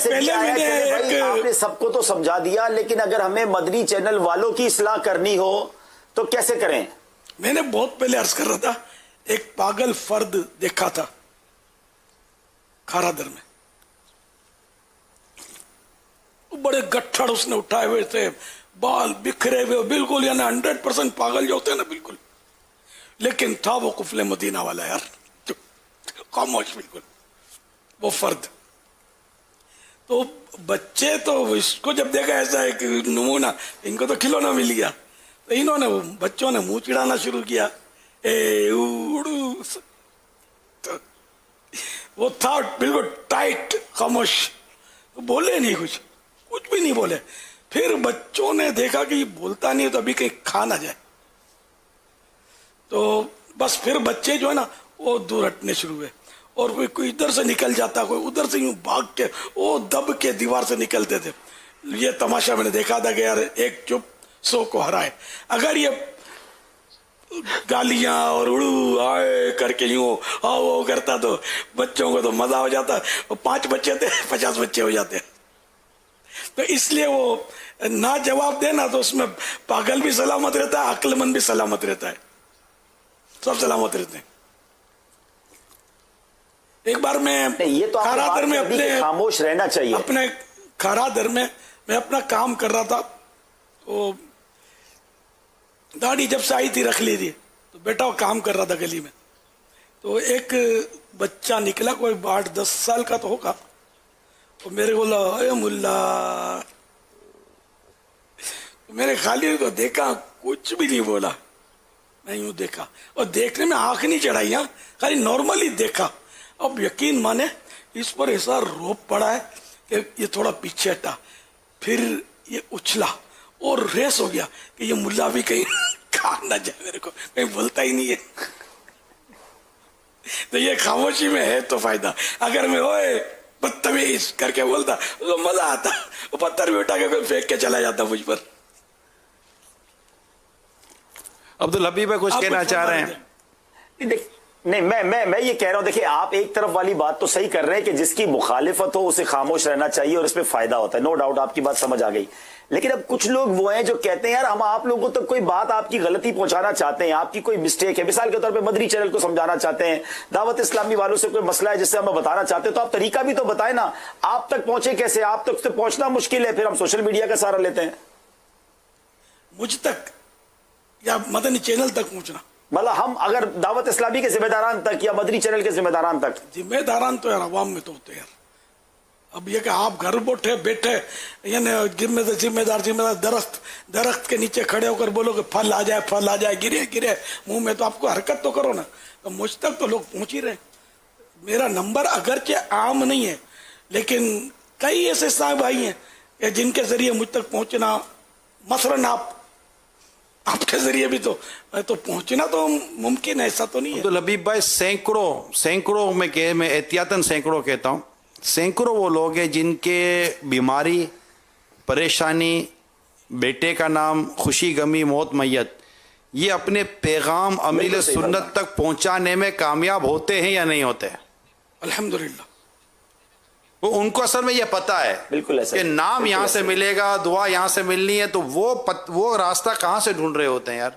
कैसे पहले किया है? मैंने भाई, एक आपने सबको तो समझा दिया, लेकिन अगर हमें मदनी चैनल वालों की इस्लाह करनी हो तो कैसे करें? मैंने बहुत पहले अर्ज कर रहा था, एक पागल फर्द देखा था खारादर में, बड़े गट्ठड़ उसने उठाए हुए थे, बाल बिखरे हुए, बिल्कुल यानी 100% पागल जो होते हैं ना, बिल्कुल। लेकिन था वो कुफले मदीना वाला यार, खामोश बिल्कुल वो फर्द। तो बच्चे तो इसको जब देखा ऐसा एक नमूना, इनको तो खिलौना मिल गया, तो इन्होंने बच्चों ने मुंह चिढ़ाना शुरू किया, ए उड़ू। तो वो था बिल्कुल टाइट, खामोश, बोले नहीं, कुछ भी नहीं बोले। फिर बच्चों ने देखा कि ये बोलता नहीं है तो अभी कहीं खा ना जाए, तो बस फिर बच्चे जो है ना वो दूर हटने शुरू हुए, और कोई इधर से निकल जाता, कोई उधर से यूं भाग के वो दब के दीवार से निकलते थे। ये तमाशा मैंने देखा था कि यार एक चुप 100 को हराए। अगर ये गालियां और उड़ू आए करके यूं आओ वो करता तो बच्चों को तो मजा हो जाता। 5 बच्चे थे, 50 बच्चे हो जाते। तो इसलिए वो ना जवाब देना, तो उसमें पागल भी सलामत रहता है, अक्लमंद भी सलामत रहता है, सब सलामत रहते हैं। एक बार मैं ये तो खारादर में अपने खामोश रहना चाहिए, अपने खारादर में मैं अपना काम कर रहा था, तो दाढ़ी जब से आई थी रख ली थी, तो बेटा वो काम कर रहा था गली में, तो एक बच्चा निकला, कोई 8-10 साल का तो होगा, तो मेरे को बोला, अरे मुल्ला। तो मैंने खाली को देखा, कुछ भी नहीं बोला, मैं यूं देखा, और देखने में आंख नहीं चढ़ाई, खाली नॉर्मली देखा। अब यकीन माने इस पर ऐसा रोप पड़ा है कि ये थोड़ा पीछे हटा, फिर ये उछला और रेस हो गया कि ये मुल्ला भी कहीं खा ना जाए, मेरे को कहीं बोलता ही नहीं है। तो ये खामोशी में है तो फायदा, अगर मैं ओए बदतमीज करके बोलता तो मजा आता, वो पत्थर भी उठा के कोई फेंक के चला जाता मुझ पर। अब्दुल हबीब कुछ कहना चाह रहे हैं? नहीं, मैं ये कह रहा हूं, देखिए आप एक तरफ वाली बात तो सही कर रहे हैं कि जिसकी मुखालिफत हो उसे खामोश रहना चाहिए और इसमें फायदा होता है, नो डाउट, आपकी बात समझ आ गई। लेकिन अब कुछ लोग वो हैं जो कहते हैं यार हम आप लोगों को तो कोई बात आपकी गलती पहुंचाना चाहते हैं, आपकी कोई मिस्टेक है, मिसाल के तौर पे मदनी चैनल को समझाना चाहते हैं, दावत इस्लामी वालों से कोई मसला है जिससे हमें बताना चाहते हैं, तो आप तरीका भी तो बताए ना, आप तक पहुंचे कैसे? आप तक तो पहुंचना मुश्किल है, फिर हम सोशल मीडिया का सहारा लेते हैं। मुझ तक या मदनी चैनल तक पहुंचना, मतलब हम अगर दावत इस्लामी के जिम्मेदारान तक या मदनी चैनल के जिम्मेदारान तक, जिम्मेदारान तो यार अवाम में तो होते हैं यार। अब ये कि आप घर बैठे यानी जिम्मेदार दरख्त के नीचे खड़े होकर बोलो कि फल आ जाए, गिरे मुंह में, तो आपको हरकत तो करो ना। तो मुझ तक तो लोग पहुंच ही रहे। मेरा नंबर अगरचे आम नहीं है, लेकिन कई ऐसे साहब भाई हैं जिनके जरिए मुझ तक पहुंचना, मसलन आपके जरिए भी तो पहुंचना तो मुमकिन है, ऐसा तो नहीं है। अब्दुल हबीब भाई, सैकड़ों में मैं एहतियातन सैकड़ों कहता हूँ, सैकड़ों वो लोग हैं जिनके बीमारी, परेशानी, बेटे का नाम, खुशी गमी, मौत मैयत, ये अपने पैगाम अमील सुन्नत तक पहुंचाने में कामयाब होते हैं या नहीं होते हैं? अल्हम्दुलिल्लाह। वो उनको असल में ये पता है बिल्कुल ऐसा कि नाम यहाँ से मिलेगा, दुआ यहाँ से मिलनी है, तो वो रास्ता कहाँ से ढूंढ रहे होते हैं यार।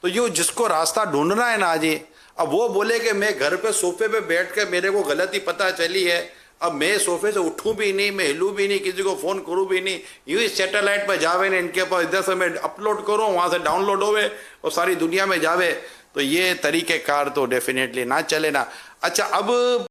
तो ये जिसको रास्ता ढूंढना है ना जी, अब वो बोले कि मैं घर पे सोफे पे बैठ के मेरे को गलती पता चली है, अब मैं सोफे से उठूं भी नहीं, मैं हिलूं भी नहीं, किसी को फोन करूं भी नहीं, यूं ही सैटेलाइट पर जावे ना इनके पास, इधर से मैं अपलोड करूं, वहां से डाउनलोड होवे और सारी दुनिया में जावे, तो ये तरीक़ेकार तो डेफिनेटली ना चले ना। अच्छा, अब